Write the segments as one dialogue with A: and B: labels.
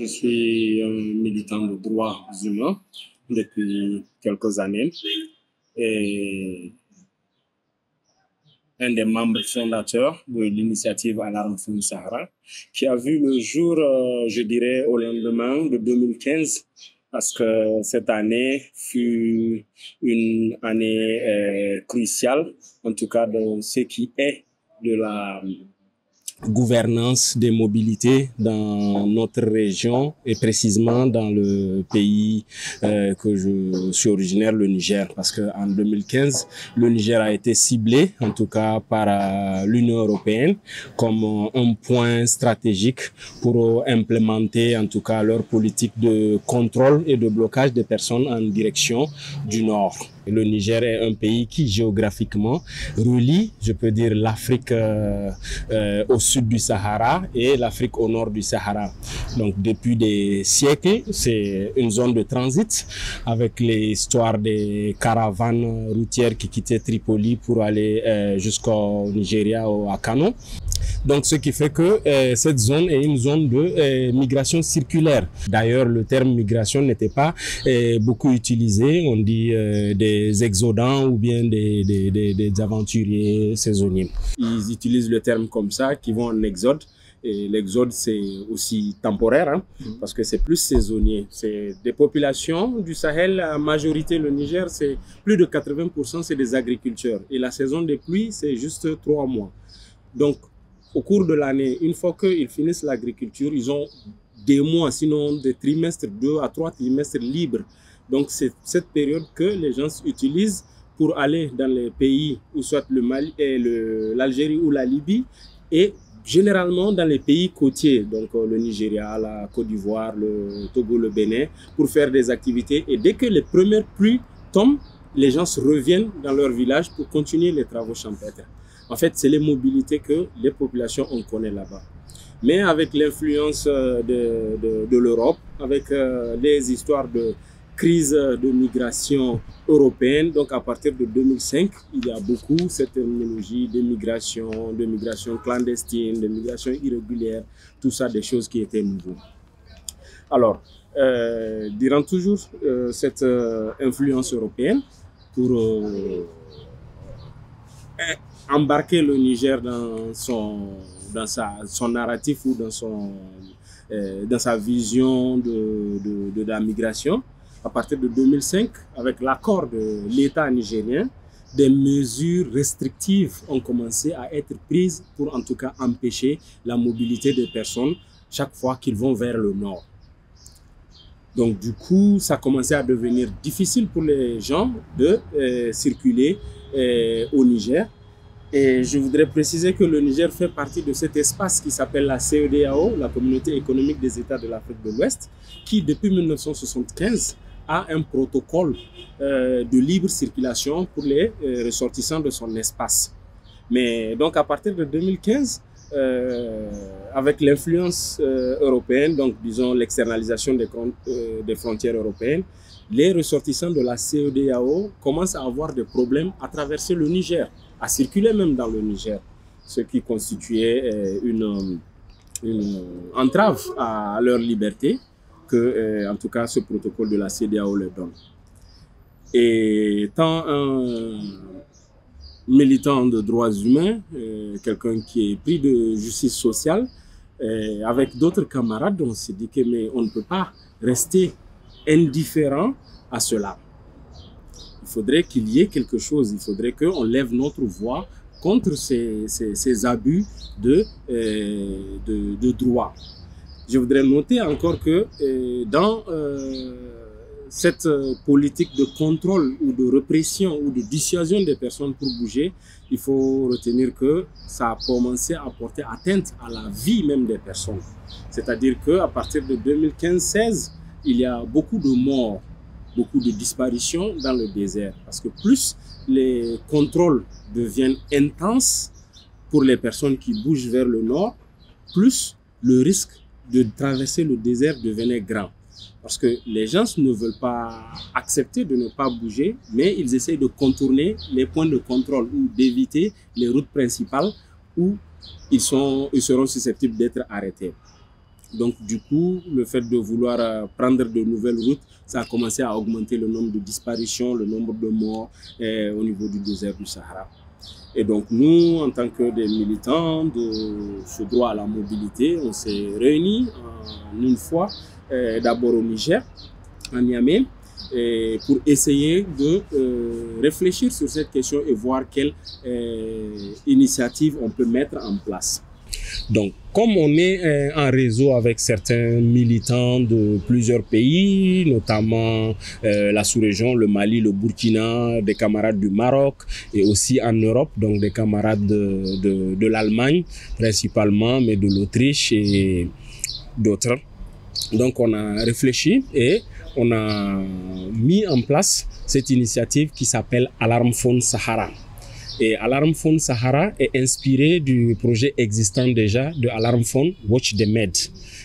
A: Je suis un militant de droits humains depuis quelques années et un des membres fondateurs de l'initiative Alarme Feu Sahara, qui a vu le jour, je dirais, au lendemain de 2015, parce que cette année fut une année cruciale, en tout cas dans ce qui est de la gouvernance des mobilités dans notre région et précisément dans le pays que je suis originaire, le Niger, parce que en 2015, le Niger a été ciblé, en tout cas par l'Union européenne, comme un point stratégique pour implémenter, en tout cas, leur politique de contrôle et de blocage des personnes en direction du nord. Le Niger est un pays qui géographiquement relie, je peux dire, l'Afrique au sud du Sahara et l'Afrique au nord du Sahara. Donc depuis des siècles, c'est une zone de transit avec l'histoire des caravanes routières qui quittaient Tripoli pour aller jusqu'au Nigeria, à Kano. Donc, ce qui fait que cette zone est une zone de migration circulaire. D'ailleurs, le terme migration n'était pas beaucoup utilisé. On dit des exodants ou bien des aventuriers saisonniers. Ils utilisent le terme comme ça, qui vont en exode. Et l'exode, c'est aussi temporaire, hein, parce que c'est plus saisonnier. C'est des populations du Sahel, la majorité, le Niger, c'est plus de 80%, c'est des agriculteurs. Et la saison des pluies, c'est juste 3 mois. Donc, au cours de l'année, une fois qu'ils finissent l'agriculture, ils ont des mois, sinon des trimestres, 2 à 3 trimestres libres. Donc c'est cette période que les gens utilisent pour aller dans les pays, où soit le Mali, l'Algérie ou la Libye, et généralement dans les pays côtiers, donc le Nigeria, la Côte d'Ivoire, le Togo, le Bénin, pour faire des activités. Et dès que les premières pluies tombent, les gens reviennent dans leur village pour continuer les travaux champêtres. En fait, c'est les mobilités que les populations on connaît là-bas. Mais avec l'influence de l'Europe, avec les histoires de crise de migration européenne, donc à partir de 2005, il y a beaucoup cette terminologie de migration clandestine, de migration irrégulière, tout ça des choses qui étaient nouvelles. Alors, durant toujours cette influence européenne, pour embarquer le Niger dans son narratif ou dans sa vision de la migration. À partir de 2005, avec l'accord de l'État nigérien, des mesures restrictives ont commencé à être prises pour en tout cas empêcher la mobilité des personnes chaque fois qu'ils vont vers le nord. Donc du coup, ça commençait à devenir difficile pour les gens de circuler au Niger. Et je voudrais préciser que le Niger fait partie de cet espace qui s'appelle la CEDEAO, la Communauté économique des États de l'Afrique de l'Ouest, qui depuis 1975 a un protocole de libre circulation pour les ressortissants de son espace. Mais donc à partir de 2015, avec l'influence européenne, donc disons l'externalisation des frontières européennes, les ressortissants de la CEDEAO commencent à avoir des problèmes à traverser le Niger, à circuler même dans le Niger, ce qui constituait une entrave à leur liberté que, en tout cas, ce protocole de la CEDEAO leur donne. Et étant un militant de droits humains, quelqu'un qui est pris de justice sociale, avec d'autres camarades, on s'est dit que mais on ne peut pas rester indifférent à cela. Il faudrait qu'il y ait quelque chose, il faudrait qu'on lève notre voix contre ces abus de droit. Je voudrais noter encore que dans cette politique de contrôle ou de répression ou de dissuasion des personnes pour bouger, il faut retenir que ça a commencé à porter atteinte à la vie même des personnes. C'est-à-dire qu'à partir de 2015-16, il y a beaucoup de morts, beaucoup de disparitions dans le désert. Parce que plus les contrôles deviennent intenses pour les personnes qui bougent vers le nord, plus le risque de traverser le désert devenait grand. Parce que les gens ne veulent pas accepter de ne pas bouger, mais ils essayent de contourner les points de contrôle ou d'éviter les routes principales où ils seront susceptibles d'être arrêtés. Donc, du coup, le fait de vouloir prendre de nouvelles routes, ça a commencé à augmenter le nombre de disparitions, le nombre de morts au niveau du désert du Sahara. Et donc, nous, en tant que des militants de ce droit à la mobilité, on s'est réunis une fois, d'abord au Niger, à Niamey, pour essayer de réfléchir sur cette question et voir quelle initiative on peut mettre en place. Donc, comme on est en réseau avec certains militants de plusieurs pays, notamment la sous-région, le Mali, le Burkina, des camarades du Maroc et aussi en Europe, donc des camarades de l'Allemagne principalement, mais de l'Autriche et d'autres. Donc, on a réfléchi et on a mis en place cette initiative qui s'appelle Alarm Phone Sahara. Et Alarm Phone Sahara est inspiré du projet existant déjà de Alarm Phone Watch the Med,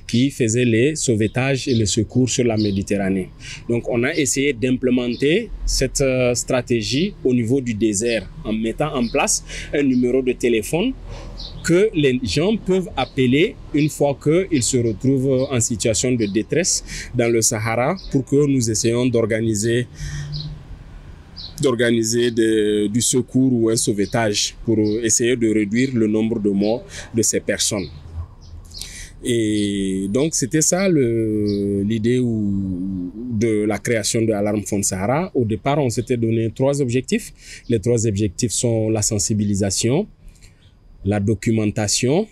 A: qui faisait les sauvetages et les secours sur la Méditerranée. Donc, on a essayé d'implémenter cette stratégie au niveau du désert en mettant en place un numéro de téléphone que les gens peuvent appeler une fois qu'ils se retrouvent en situation de détresse dans le Sahara pour que nous essayions d'organiser du secours ou un sauvetage pour essayer de réduire le nombre de morts de ces personnes. Et donc, c'était ça l'idée de la création de Alarm Phone Sahara. Au départ, on s'était donné 3 objectifs. Les 3 objectifs sont la sensibilisation, la documentation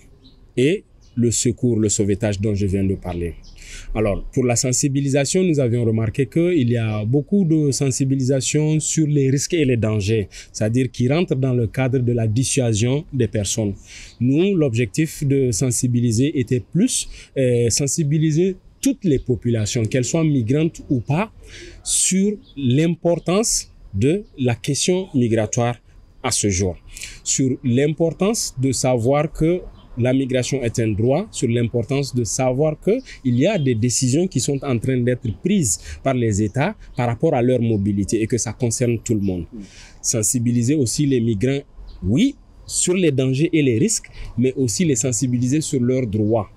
A: et le secours, le sauvetage dont je viens de parler. Alors, pour la sensibilisation, nous avions remarqué qu'il y a beaucoup de sensibilisation sur les risques et les dangers, c'est-à-dire qui rentrent dans le cadre de la dissuasion des personnes. Nous, l'objectif de sensibiliser était plus sensibiliser toutes les populations, qu'elles soient migrantes ou pas, sur l'importance de la question migratoire à ce jour, sur l'importance de savoir que la migration est un droit, sur l'importance de savoir qu'il y a des décisions qui sont en train d'être prises par les États par rapport à leur mobilité et que ça concerne tout le monde. Sensibiliser aussi les migrants, oui, sur les dangers et les risques, mais aussi les sensibiliser sur leurs droits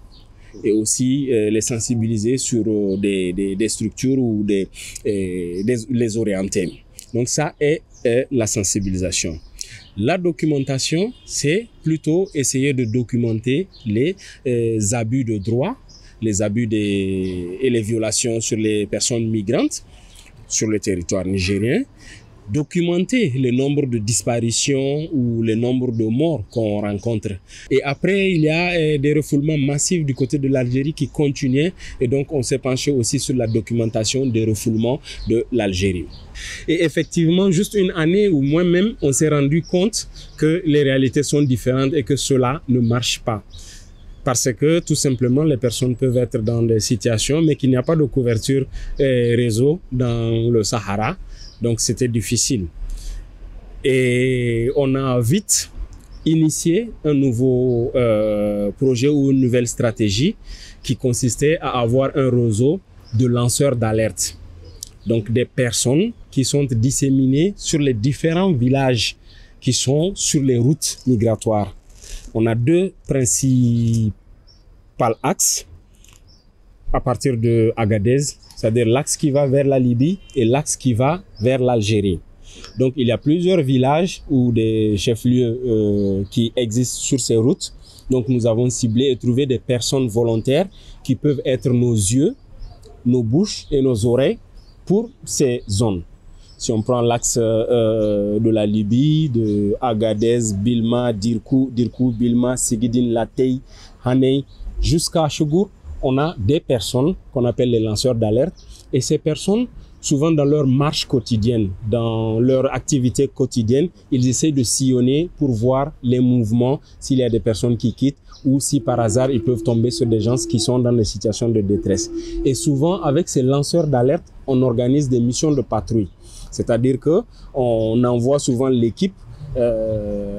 A: et aussi les sensibiliser sur des structures ou les orienter. Donc ça est la sensibilisation. La documentation, c'est plutôt essayer de documenter les abus de droit, les abus et les violations sur les personnes migrantes sur le territoire nigérien, documenter le nombre de disparitions ou le nombre de morts qu'on rencontre. Et après, il y a des refoulements massifs du côté de l'Algérie qui continuaient et donc on s'est penché aussi sur la documentation des refoulements de l'Algérie. Et effectivement, juste une année ou moins même, on s'est rendu compte que les réalités sont différentes et que cela ne marche pas. Parce que tout simplement, les personnes peuvent être dans des situations, mais qu'il n'y a pas de couverture réseau dans le Sahara. Donc, c'était difficile. Et on a vite initié un nouveau projet ou une nouvelle stratégie qui consistait à avoir un réseau de lanceurs d'alerte. Donc, des personnes qui sont disséminées sur les différents villages qui sont sur les routes migratoires. On a 2 principaux axes à partir de Agadez, c'est-à-dire l'axe qui va vers la Libye et l'axe qui va vers l'Algérie. Donc, il y a plusieurs villages ou des chefs-lieux qui existent sur ces routes. Donc, nous avons ciblé et trouvé des personnes volontaires qui peuvent être nos yeux, nos bouches et nos oreilles pour ces zones. Si on prend l'axe de la Libye, de Agadez, Bilma, Dirkou, Bilma, Sigidine, Latey, Haney, jusqu'à Chougour, on a des personnes qu'on appelle les lanceurs d'alerte. Et ces personnes, souvent dans leur marche quotidienne, dans leur activité quotidienne, ils essaient de sillonner pour voir les mouvements, s'il y a des personnes qui quittent ou si par hasard ils peuvent tomber sur des gens qui sont dans des situations de détresse. Et souvent, avec ces lanceurs d'alerte, on organise des missions de patrouille. C'est-à-dire qu'on envoie souvent l'équipe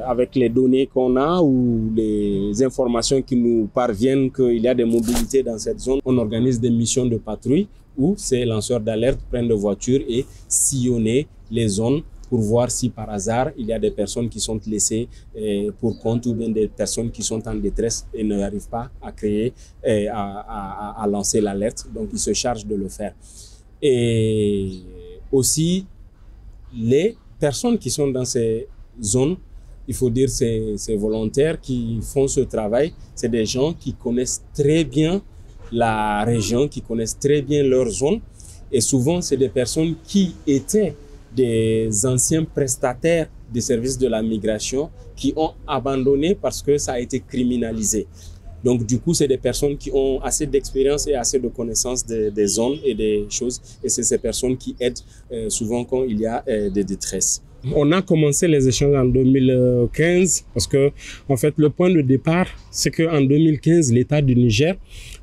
A: avec les données qu'on a ou les informations qui nous parviennent qu'il y a des mobilités dans cette zone. On organise des missions de patrouille où ces lanceurs d'alerte prennent des voitures et sillonnent les zones
B: pour voir si par hasard il y a des personnes qui sont laissées pour compte ou bien des personnes qui sont en détresse et n'arrivent pas à créer, à lancer l'alerte. Donc il se charge de le faire. Et aussi les personnes qui sont dans ces zones, il faut dire ces volontaires qui font ce travail, c'est des gens qui connaissent très bien la région, qui connaissent très bien leur zone. Et souvent, c'est des personnes qui étaient des anciens prestataires des services de la migration qui ont abandonné parce que ça a été criminalisé. Donc, du coup, c'est des personnes qui ont assez d'expérience et assez de connaissances des zones et des choses. Et c'est ces personnes qui aident souvent quand il y a des détresses. On a commencé les échanges en 2015 parce que, en fait, le point de départ, c'est qu'en 2015, l'État du Niger,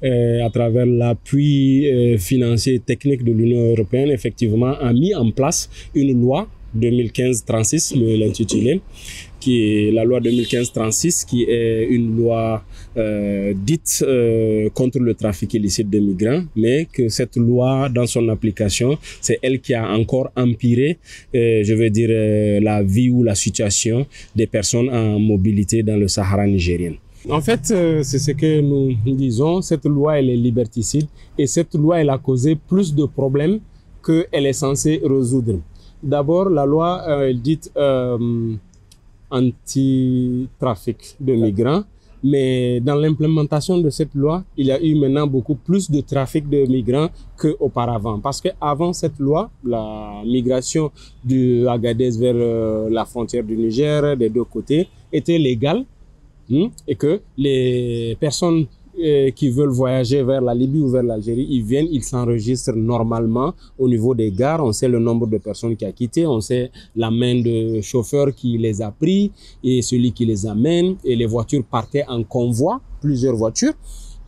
B: à travers l'appui financier et technique de l'Union européenne, effectivement, a mis en place une loi 2015-36, l'intitulé, qui est la loi 2015-36, qui est une loi dite contre le trafic illicite de migrants, mais que cette loi, dans son application, c'est elle qui a encore empiré, je veux dire, la vie ou la situation des personnes en mobilité dans le Sahara nigérien. En fait, c'est ce que nous disons, cette loi, elle est liberticide et cette loi, elle a causé plus de problèmes qu'elle est censée résoudre. D'abord, la loi dite anti-trafic de migrants, mais dans l'implémentation de cette loi, il y a eu maintenant beaucoup plus de trafic de migrants qu'auparavant. Parce qu'avant cette loi, la migration de Agadez vers la frontière du Niger, des deux côtés, était légale et que les personnes qui veulent voyager vers la Libye ou vers l'Algérie, ils viennent, ils s'enregistrent normalement au niveau des gares. On sait le nombre de personnes qui a quitté, on sait la main de chauffeur qui les a pris et celui qui les amène. Et les voitures partaient en convoi, plusieurs voitures,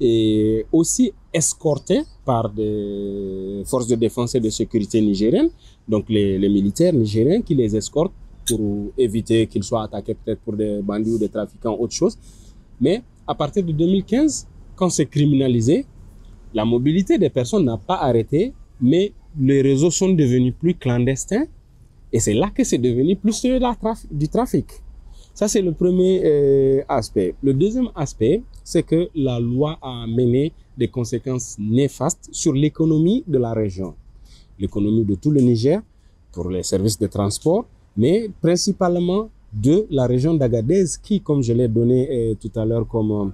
B: et aussi escortées par des forces de défense et de sécurité nigériennes, donc les militaires nigériens qui les escortent pour éviter qu'ils soient attaqués peut-être pour des bandits ou des trafiquants, autre chose. Mais à partir de 2015, quand c'est criminalisé, la mobilité des personnes n'a pas arrêté, mais les réseaux sont devenus plus clandestins et c'est là que c'est devenu plus du trafic. Ça, c'est le premier aspect. Le deuxième aspect, c'est que la loi a mené des conséquences néfastes sur l'économie de la région. L'économie de tout le Niger, pour les services de transport, mais principalement de la région d'Agadez qui, comme je l'ai donné tout à l'heure comme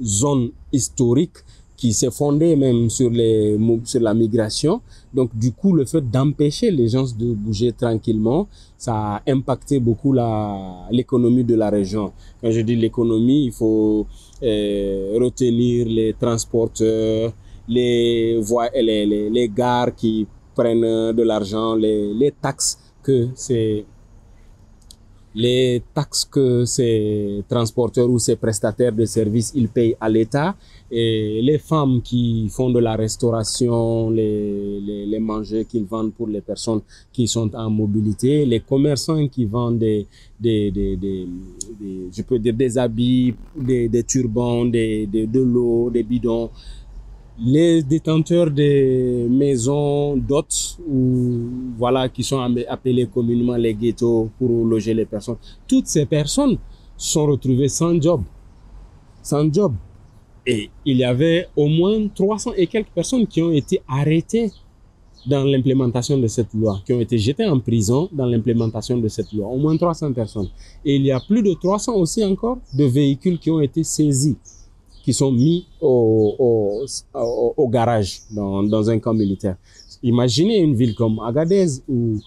B: zone historique qui s'est fondée même sur la migration. Donc du coup, le fait d'empêcher les gens de bouger tranquillement, ça a impacté beaucoup l'économie de la région. Quand je dis l'économie, il faut retenir les transporteurs, les gares qui prennent de l'argent, les taxes que ces transporteurs ou ces prestataires de services ils payent à l'État, et les femmes qui font de la restauration, les manger qu'ils vendent pour les personnes qui sont en mobilité, les commerçants qui vendent je peux dire des habits, des turbans, de l'eau, des bidons, les détenteurs des maisons d'hôtes ou voilà qui sont appelés communément les ghettos pour loger les personnes. Toutes ces personnes sont retrouvées sans job. Et il y avait au moins 300 et quelques personnes qui ont été arrêtées dans l'implémentation de cette loi, qui ont été jetées en prison dans l'implémentation de cette loi. Au moins 300 personnes. Et il y a plus de 300 aussi encore de véhicules qui ont été saisis, qui sont mis au garage dans un camp militaire. Imaginez une ville comme Agadez où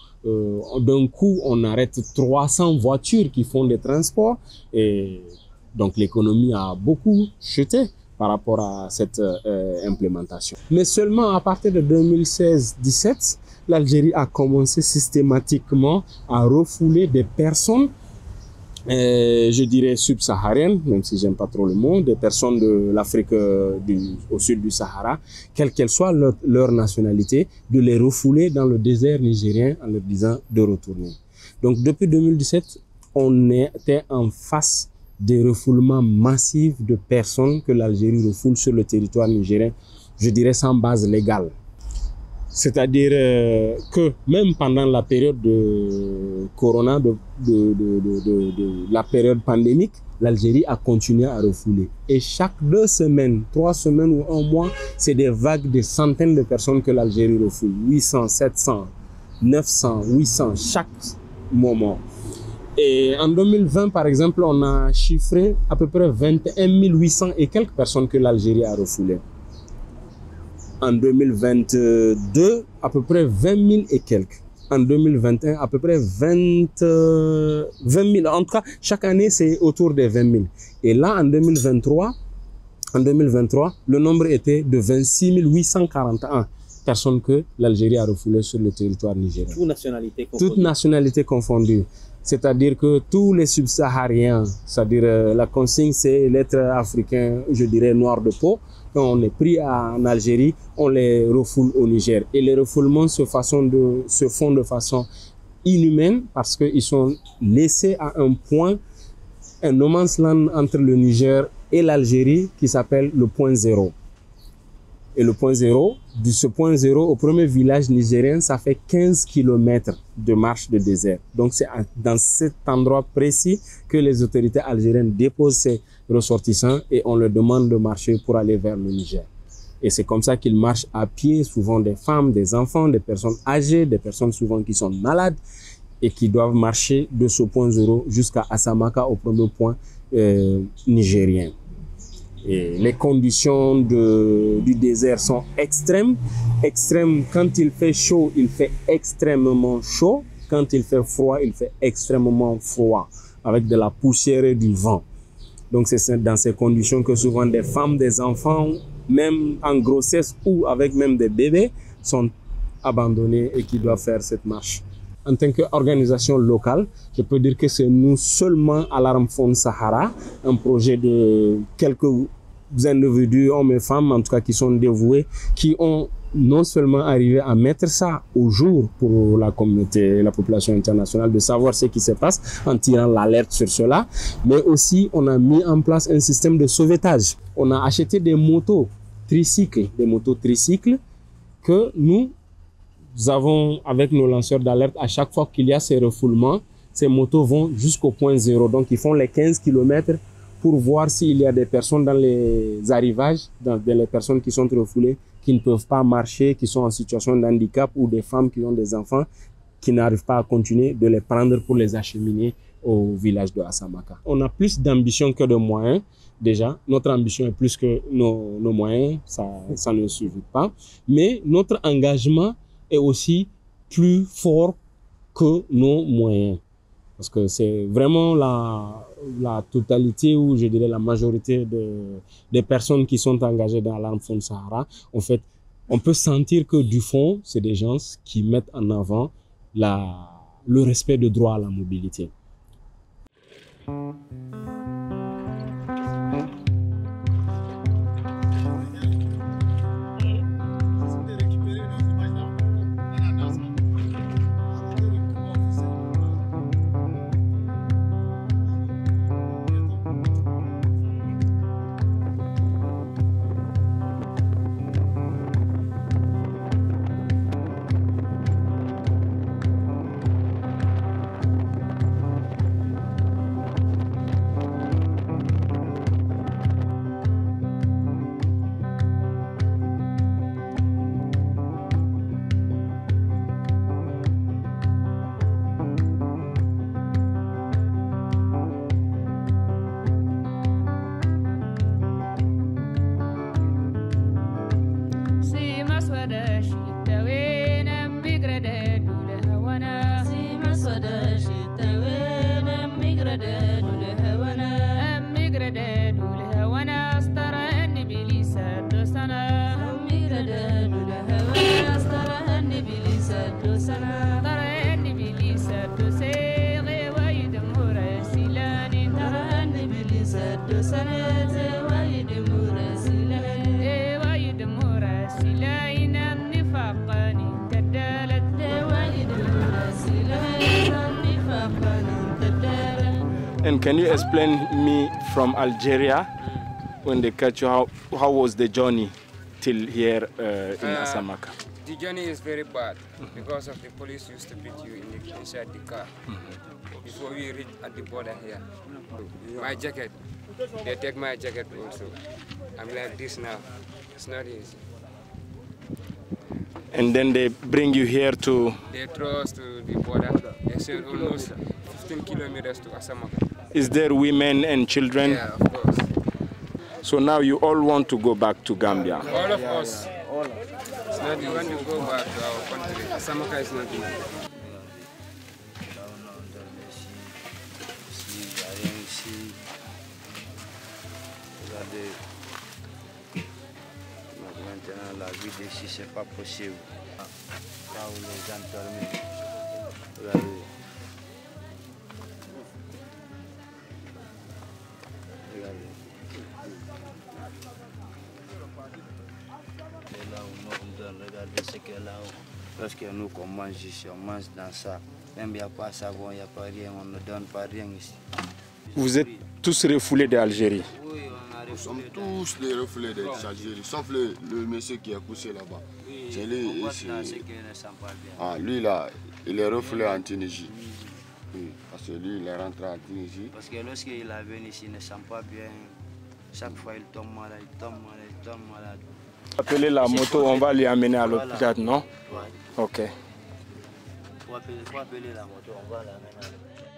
B: d'un coup on arrête 300 voitures qui font des transports, et donc l'économie a beaucoup chuté par rapport à cette implémentation. Mais seulement à partir de 2016-17, l'Algérie a commencé systématiquement à refouler des personnes, je dirais subsahariennes, même si j'aime pas trop le mot, des personnes de l'Afrique au sud du Sahara, quelle qu'elle soit leur nationalité, de les refouler dans le désert nigérien en leur disant de retourner. Donc depuis 2017, on était en face des refoulements massifs de personnes que l'Algérie refoule sur le territoire nigérien, je dirais sans base légale. C'est-à-dire que même pendant la période de corona, de la période pandémique, l'Algérie a continué à refouler. Et chaque 2 semaines, 3 semaines ou 1 mois, c'est des vagues de centaines de personnes que l'Algérie refoule. 800, 700, 900, 800, chaque moment. Et en 2020, par exemple, on a chiffré à peu près 21 800 et quelques personnes que l'Algérie a refoulées. En 2022, à peu près 20 000 et quelques. En 2021, à peu près 20 000. En tout cas, chaque année, c'est autour des 20 000. Et là, en 2023, le nombre était de 26 841 personnes que l'Algérie a refoulées sur le territoire nigérien. Toutes nationalités confondues. C'est-à-dire que tous les subsahariens, c'est-à-dire la consigne, c'est l'être africain, je dirais noir de peau. Quand on est pris en Algérie, on les refoule au Niger. Et les refoulements se font de façon inhumaine parce qu'ils sont laissés à un point, un no man's land entre le Niger et l'Algérie qui s'appelle le point zéro. Et le point zéro, de ce point zéro au premier village nigérien, ça fait 15 km de marche de désert. Donc c'est dans cet endroit précis que les autorités algériennes déposent ces ressortissants et on leur demande de marcher pour aller vers le Niger. Et c'est comme ça qu'ils marchent à pied, souvent des femmes, des enfants, des personnes âgées, des personnes souvent qui sont malades et qui doivent marcher de ce point zéro jusqu'à Assamaka au premier point nigérien. Et les conditions du désert sont extrêmes. Quand il fait chaud, il fait extrêmement chaud. Quand il fait froid, il fait extrêmement froid, avec de la poussière et du vent. Donc c'est dans ces conditions que souvent des femmes, des enfants, même en grossesse ou avec même des bébés, sont abandonnés et qui doivent faire cette marche. En tant qu'organisation locale, je peux dire que c'est nous seulement Alarm Phone Sahara, un projet de quelques individus, hommes et femmes, en tout cas qui sont dévoués, qui ont non seulement arrivé à mettre ça au jour pour la communauté, la population internationale, de savoir ce qui se passe en tirant l'alerte sur cela, mais aussi on a mis en place un système de sauvetage. On a acheté des motos tricycles que nous avons avec nos lanceurs d'alerte. À chaque fois qu'il y a ces refoulements, ces motos vont jusqu'au point zéro. Donc ils font les 15 km pour voir s'il y a des personnes dans les arrivages, dans les personnes qui sont refoulées, qui ne peuvent pas marcher, qui sont en situation de handicap, ou des femmes qui ont des enfants qui n'arrivent pas à continuer, de les prendre pour les acheminer au village de Assamaka. On a plus d'ambition que de moyens. Déjà, notre ambition est plus que nos moyens, ça ne suffit pas. Mais notre engagement est aussi plus fort que nos moyens. Parce que c'est vraiment la totalité, ou je dirais la majorité des personnes qui sont engagées dans Alarm Phone Sahara. En fait, on peut sentir que du fond, c'est des gens qui mettent en avant le respect du droit à la mobilité. And can you explain me from Algeria, when they catch you, how was the journey till here in Assamaka?
C: The journey is very bad because of the police used to beat you inside the car before we reach at the border here. My jacket, they take my jacket also. I'm like this now. It's not easy.
B: And then they bring you here to...
C: They throw us to the border. They said almost 15 kilometers to Asamaka.
B: Is there women and children?
C: Yeah, of course.
B: So now you all want to go back to Gambia?
C: All of us. It's not we want to go back to our country. Asamaka is not easy.
D: Maintenant, la vie d'ici, c'est pas possible. Là où les gens dorment, regardez. Regardez. Et là où nous on donne, regardez ce qu'il y a là-haut. Lorsque nous on mange ici, on mange dans ça. Même il n'y a pas savon, il n'y a pas rien, on ne donne pas rien ici.
B: Vous êtes tous refoulés d'Algérie?
D: Oui, on a
E: Nous sommes tous les reflets d'Algérie, sauf le monsieur qui est couché là-bas.
D: Oui,
E: C'est lui,
D: on vote dans ce qui ne sent pas bien.
E: ah, lui là, il est reflet en Tunisie. Oui, parce que lui, il est rentré en Tunisie.
D: Parce que lorsqu'il est venu ici, il ne sent pas bien. Chaque fois, il tombe malade, il tombe malade, il tombe malade.
B: Appelez la moto, on va lui amener à l'hôpital, non?
D: Ouais.
B: Ok.
D: Faut appeler la moto, on va l'amener à l'hôpital.